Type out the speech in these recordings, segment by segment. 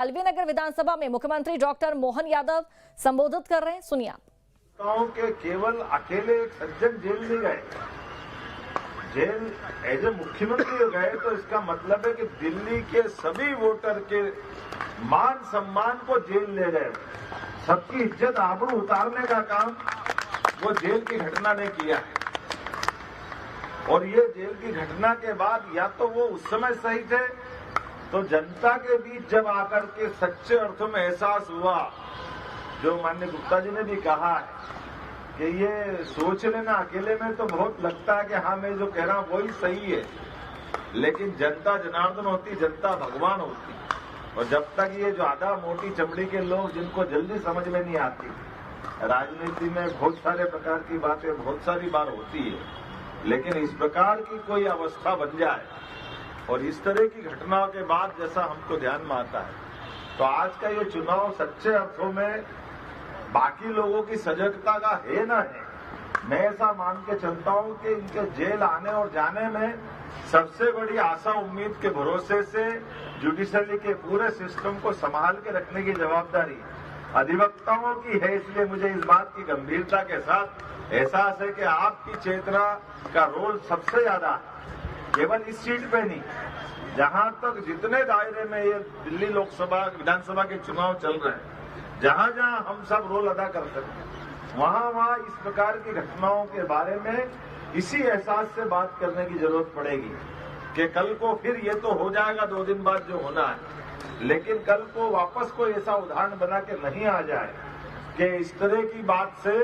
LV नगर विधानसभा में मुख्यमंत्री doctor Mohan Yadav संबोधित कर रहे हैं, सुनिए आप। के केवल अकेले एक सज्जन जेल नहीं गए, जेल एज ए मुख्यमंत्री गए तो इसका मतलब है कि दिल्ली के सभी वोटर के मान सम्मान को जेल ले गए। सबकी इज्जत आबरू उतारने का काम वो जेल की घटना ने किया है। और ये जेल की घटना के बाद या तो वो उस समय सही थे, तो जनता के बीच जब आकर के सच्चे अर्थों में एहसास हुआ, जो माननीय गुप्ता जी ने भी कहा है कि ये सोच लेना अकेले में तो बहुत लगता है कि हाँ मैं जो कह रहा हूं वही सही है, लेकिन जनता जनार्दन होती, जनता भगवान होती। और जब तक ये जो आधा मोटी चमड़ी के लोग जिनको जल्दी समझ में नहीं आती, राजनीति में बहुत सारे प्रकार की बातें बहुत सारी बार होती है, लेकिन इस प्रकार की कोई अवस्था बन जाए और इस तरह की घटनाओं के बाद जैसा हमको ध्यान में आता है, तो आज का ये चुनाव सच्चे अर्थों में बाकी लोगों की सजगता का है ना है। मैं ऐसा मान के चलता हूं कि इनके जेल आने और जाने में सबसे बड़ी आशा उम्मीद के भरोसे से जुडिशरी के पूरे सिस्टम को संभाल के रखने की जवाबदारी अधिवक्ताओं की है। इसलिए मुझे इस बात की गंभीरता के साथ एहसास है कि आपकी चेतना का रोल सबसे ज्यादा केवल इस सीट पे नहीं, जहां तक जितने दायरे में ये दिल्ली लोकसभा विधानसभा के चुनाव चल रहे हैं, जहां जहां हम सब रोल अदा कर सकते हैं, वहां वहां इस प्रकार की घटनाओं के बारे में इसी एहसास से बात करने की जरूरत पड़ेगी कि कल को फिर ये तो हो जाएगा 2 दिन बाद जो होना है, लेकिन कल को वापस कोई ऐसा उदाहरण बना के नहीं आ जाए कि इस तरह की बात से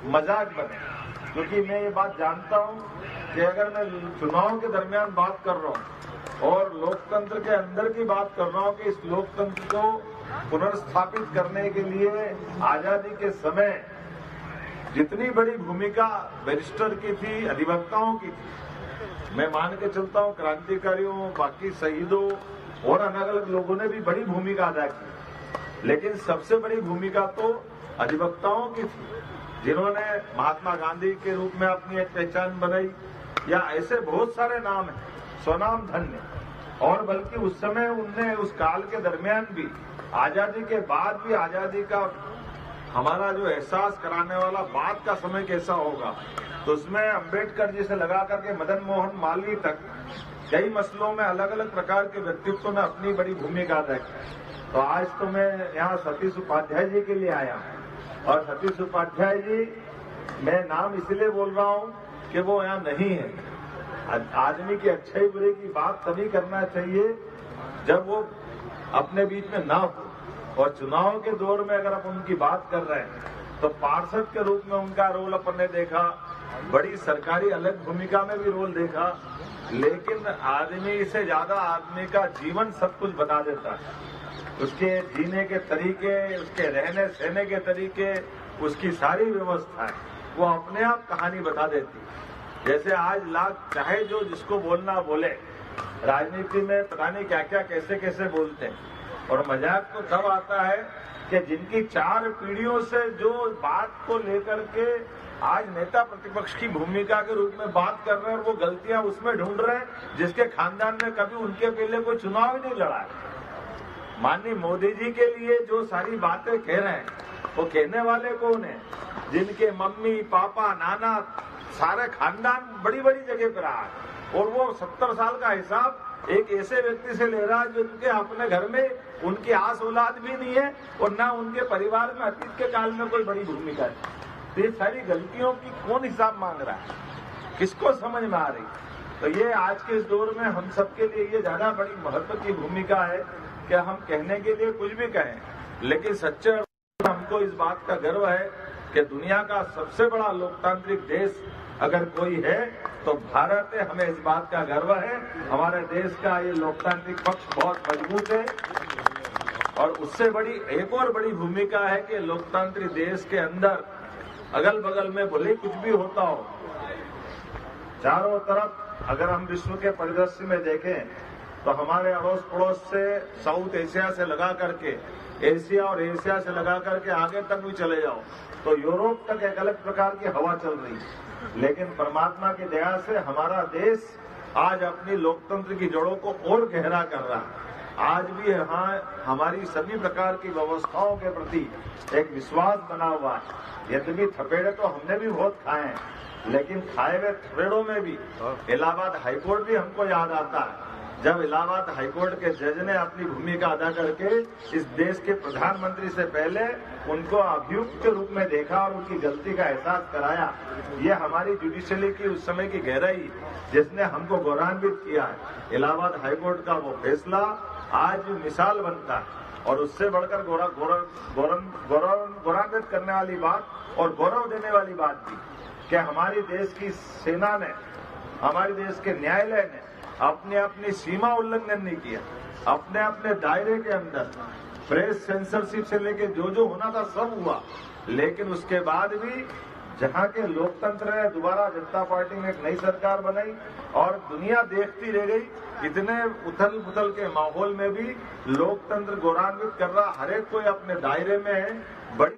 मजाक बने। क्योंकि मैं ये बात जानता हूं कि अगर मैं चुनाव के दरमियान बात कर रहा हूं और लोकतंत्र के अंदर की बात कर रहा हूं कि इस लोकतंत्र को पुनर्स्थापित करने के लिए आजादी के समय जितनी बड़ी भूमिका बैरिस्टर की थी, अधिवक्ताओं की थी, मैं मान के चलता हूं क्रांतिकारियों, बाकी शहीदों और अलग अलग लोगों ने भी बड़ी भूमिका अदा की, लेकिन सबसे बड़ी भूमिका तो अधिवक्ताओं की थी, जिन्होंने महात्मा गांधी के रूप में अपनी एक पहचान बनाई, या ऐसे बहुत सारे नाम हैं, स्वनाम धन्य। और बल्कि उस समय उनने उस काल के दरमियान भी, आजादी के बाद भी, आजादी का हमारा जो एहसास कराने वाला बाद का समय कैसा होगा, तो उसमें अंबेडकर जी से लगा करके मदन मोहन मालवीय तक कई मसलों में अलग अलग प्रकार के व्यक्तित्व ने अपनी बड़ी भूमिका अदा की। तो आज तो मैं यहाँ सतीश उपाध्याय जी के लिए आया हूँ, और सतीश उपाध्याय जी, मैं नाम इसलिए बोल रहा हूँ कि वो यहाँ नहीं है। आदमी की अच्छाई बुरे की बात तभी करना चाहिए जब वो अपने बीच में ना हो, और चुनाव के दौर में अगर आप उनकी बात कर रहे हैं तो पार्षद के रूप में उनका रोल अपन ने देखा, बड़ी सरकारी अलग भूमिका में भी रोल देखा, लेकिन आदमी से ज्यादा आदमी का जीवन सब कुछ बता देता है। उसके जीने के तरीके, उसके रहने सहने के तरीके, उसकी सारी व्यवस्था है, वो अपने आप कहानी बता देती है। जैसे आज लाख चाहे जो जिसको बोलना बोले, राजनीति में पता नहीं क्या क्या कैसे कैसे बोलते हैं, और मजाक तो तब आता है कि जिनकी 4 पीढ़ियों से जो बात को लेकर के आज नेता प्रतिपक्ष की भूमिका के रूप में बात कर रहे हैं, और वो गलतियां उसमें ढूंढ रहे हैं जिसके खानदान में कभी उनके पहले कोई चुनाव ही नहीं लड़ा है। माननीय मोदी जी के लिए जो सारी बातें कह रहे हैं, वो कहने वाले कौन है? जिनके मम्मी पापा नाना सारे खानदान बड़ी बड़ी जगह पर रहा है, और वो 70 साल का हिसाब एक ऐसे व्यक्ति से ले रहा है जिनके अपने घर में उनकी आस औलाद भी नहीं है, और ना उनके परिवार में अतीत के काल में कोई बड़ी भूमिका है। तो ये सारी गलतियों की कौन हिसाब मांग रहा है, किसको समझ में आ रही? तो ये आज के इस दौर में हम सबके लिए ये ज्यादा बड़ी महत्व की भूमिका है कि हम कहने के लिए कुछ भी कहें, लेकिन सच्चे हमको इस बात का गर्व है कि दुनिया का सबसे बड़ा लोकतांत्रिक देश अगर कोई है तो भारत है। हमें इस बात का गर्व है, हमारे देश का ये लोकतांत्रिक पक्ष बहुत मजबूत है। और उससे बड़ी एक और बड़ी भूमिका है कि लोकतांत्रिक देश के अंदर अगल बगल में भले कुछ भी होता हो, चारों तरफ अगर हम विश्व के परिदृश्य में देखें तो हमारे अड़ोस पड़ोस से, साउथ एशिया से लगा करके, एशिया और एशिया से लगा करके आगे तक भी चले जाओ तो यूरोप तक एक अलग प्रकार की हवा चल रही है। लेकिन परमात्मा की दया से हमारा देश आज अपनी लोकतंत्र की जड़ों को और गहरा कर रहा है। आज भी यहाँ हमारी सभी प्रकार की व्यवस्थाओं के प्रति एक विश्वास बना हुआ है। यद्यपि थपेड़े तो हमने भी बहुत खाए हैं, लेकिन खाए हुए थपेड़ों में भी इलाहाबाद हाईकोर्ट भी हमको याद आता है, जब इलाहाबाद हाईकोर्ट के जज ने अपनी भूमिका अदा करके इस देश के प्रधानमंत्री से पहले उनको अभियुक्त के रूप में देखा और उनकी गलती का एहसास कराया। ये हमारी जुडिशरी की उस समय की गहराई जिसने हमको गौरवान्वित किया है। इलाहाबाद हाईकोर्ट का वो फैसला आज मिसाल बनता है और उससे बढ़कर गौरवान्वित करने वाली बात और गौरव देने वाली बात भी कि हमारी देश की सेना ने, हमारे देश के न्यायालय ने अपने अपनी सीमा उल्लंघन नहीं किया। अपने अपने दायरे के अंदर प्रेस सेंसरशिप से लेके जो होना था सब हुआ, लेकिन उसके बाद भी जहां के लोकतंत्र है, दोबारा जनता पार्टी ने एक नई सरकार बनाई और दुनिया देखती रह गई। इतने उथल पुथल के माहौल में भी लोकतंत्र गौरवान्वित कर रहा, हर एक कोई अपने दायरे में है। बड़ी